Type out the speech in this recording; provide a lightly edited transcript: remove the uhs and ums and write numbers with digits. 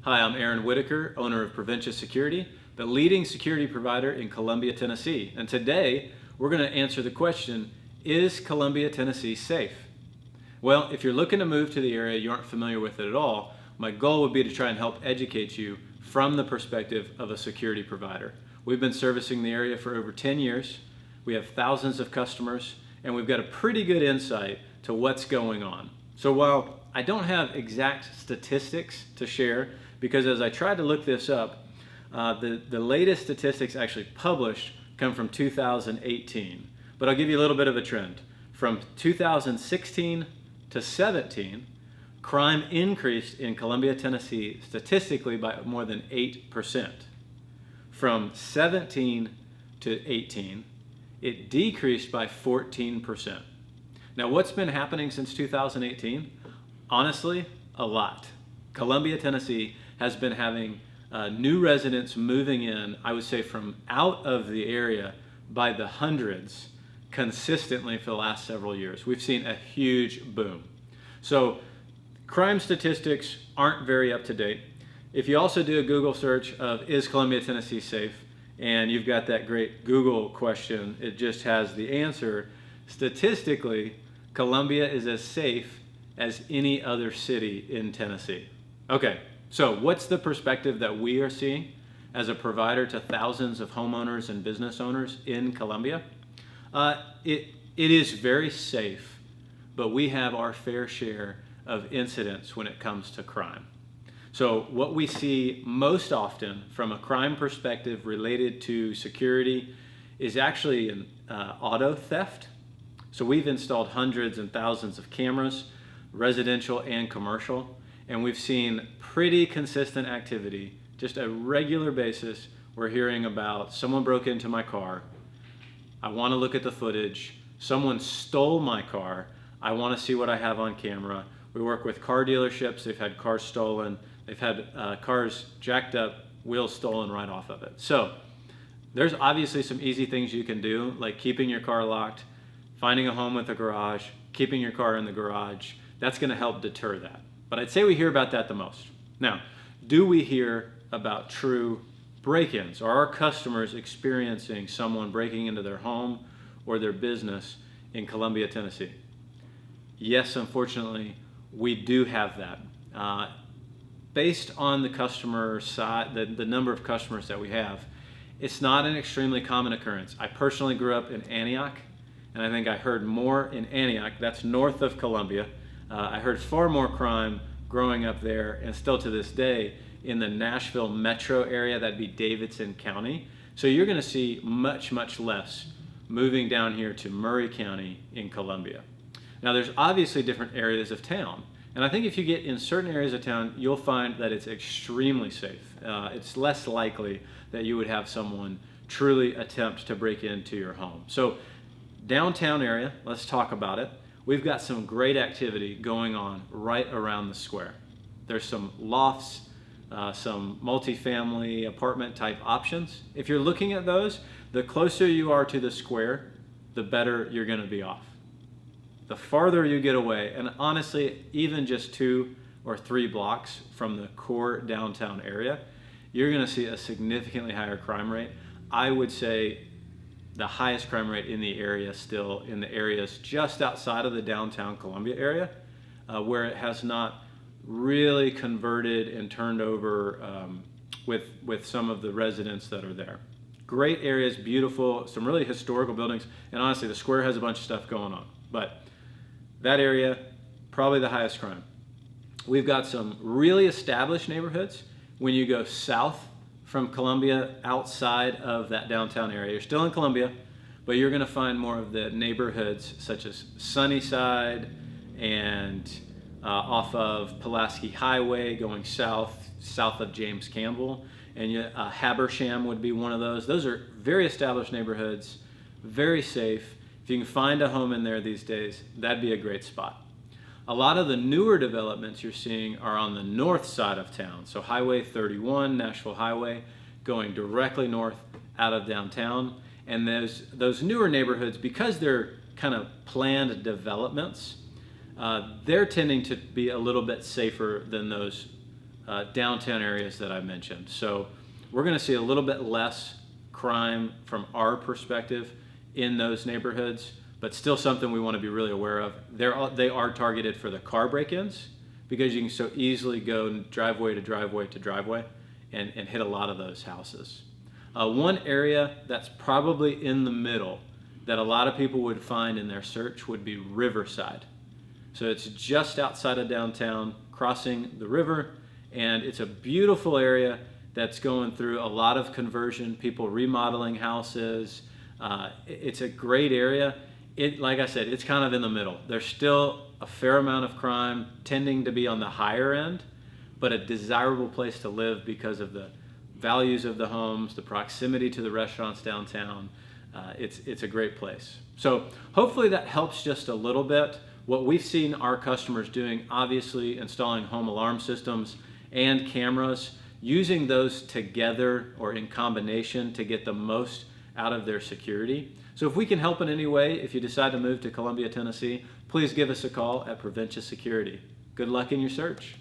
Hi, I'm Aaron Whitaker, owner of Preventia Security, the leading security provider in Columbia, Tennessee. And today, we're going to answer the question, is Columbia, Tennessee safe? Well, if you're looking to move to the area, you aren't familiar with it at all, my goal would be to try and help educate you from the perspective of a security provider. We've been servicing the area for over 10 years. We have thousands of customers, and we've got a pretty good insight to what's going on. So while I don't have exact statistics to share, because as I tried to look this up, the latest statistics actually published come from 2018. But I'll give you a little bit of a trend. From 2016 to 17, crime increased in Columbia, Tennessee statistically by more than 8%. From 17 to 18, it decreased by 14%. Now, what's been happening since 2018? Honestly, a lot. Columbia, Tennessee has been having new residents moving in, I would say from out of the area by the hundreds consistently for the last several years. We've seen a huge boom. So crime statistics aren't very up to date. If you also do a Google search of is Columbia, Tennessee safe, and you've got that great Google question, it just has the answer. Statistically, Columbia is as safe as any other city in Tennessee. Okay, so what's the perspective that we are seeing as a provider to thousands of homeowners and business owners in Columbia? It is very safe, but we have our fair share of incidents when it comes to crime. So what we see most often from a crime perspective related to security is actually an auto theft. So we've installed hundreds and thousands of cameras, residential and commercial, and we've seen pretty consistent activity, just a regular basis. We're hearing about someone broke into my car, I want to look at the footage, someone stole my car, I want to see what I have on camera. We work with car dealerships, they've had cars stolen, they've had cars jacked up, wheels stolen right off of it. So there's obviously some easy things you can do, like keeping your car locked, finding a home with a garage, keeping your car in the garage. That's going to help deter that. But I'd say we hear about that the most. Now, do we hear about true break-ins? Are our customers experiencing someone breaking into their home or their business in Columbia, Tennessee? Yes, unfortunately, we do have that. Based on the customer side, the number of customers that we have, it's not an extremely common occurrence. I personally grew up in Antioch, and I think I heard more in Antioch, that's north of Columbia. I heard far more crime growing up there, and still to this day, in the Nashville metro area, that'd be Davidson County. So you're gonna see much, much less moving down here to Murray County in Columbia. Now there's obviously different areas of town, and I think if you get in certain areas of town, you'll find that it's extremely safe. It's less likely that you would have someone truly attempt to break into your home. So downtown area, let's talk about it. We've got some great activity going on right around the square. There's some lofts, some multifamily apartment type options. If you're looking at those, the closer you are to the square, the better you're gonna be off. The farther you get away, and honestly, even just 2 or 3 blocks from the core downtown area, you're gonna see a significantly higher crime rate. I would say the highest crime rate in the area still in the areas just outside of the downtown Columbia area, where it has not really converted and turned over with some of the residents that are there. Great areas, beautiful, some really historical buildings, and honestly, the square has a bunch of stuff going on. But that area, probably the highest crime. We've got some really established neighborhoods. When you go south from Columbia, outside of that downtown area, you're still in Columbia, but you're gonna find more of the neighborhoods such as Sunnyside and off of Pulaski Highway going south of James Campbell, and Habersham would be one of those. Those are very established neighborhoods, very safe. If you can find a home in there these days, that'd be a great spot. A lot of the newer developments you're seeing are on the north side of town. So Highway 31, Nashville Highway, going directly north out of downtown. And those newer neighborhoods, because they're kind of planned developments, they're tending to be a little bit safer than those downtown areas that I mentioned. So we're going to see a little bit less crime from our perspective in those neighborhoods, but still something we want to be really aware of. They are targeted for the car break-ins because you can so easily go driveway to driveway to driveway and hit a lot of those houses. One area that's probably in the middle that a lot of people would find in their search would be Riverside. So it's just outside of downtown, crossing the river, and it's a beautiful area that's going through a lot of conversion, people remodeling houses. It's a great area. Like I said, it's kind of in the middle. There's still a fair amount of crime tending to be on the higher end, but a desirable place to live because of the values of the homes, the proximity to the restaurants downtown. It's a great place. So hopefully that helps just a little bit. What we've seen our customers doing, obviously installing home alarm systems and cameras, using those together or in combination to get the most out of their security. So if we can help in any way, if you decide to move to Columbia, Tennessee, please give us a call at Preventia Security. Good luck in your search.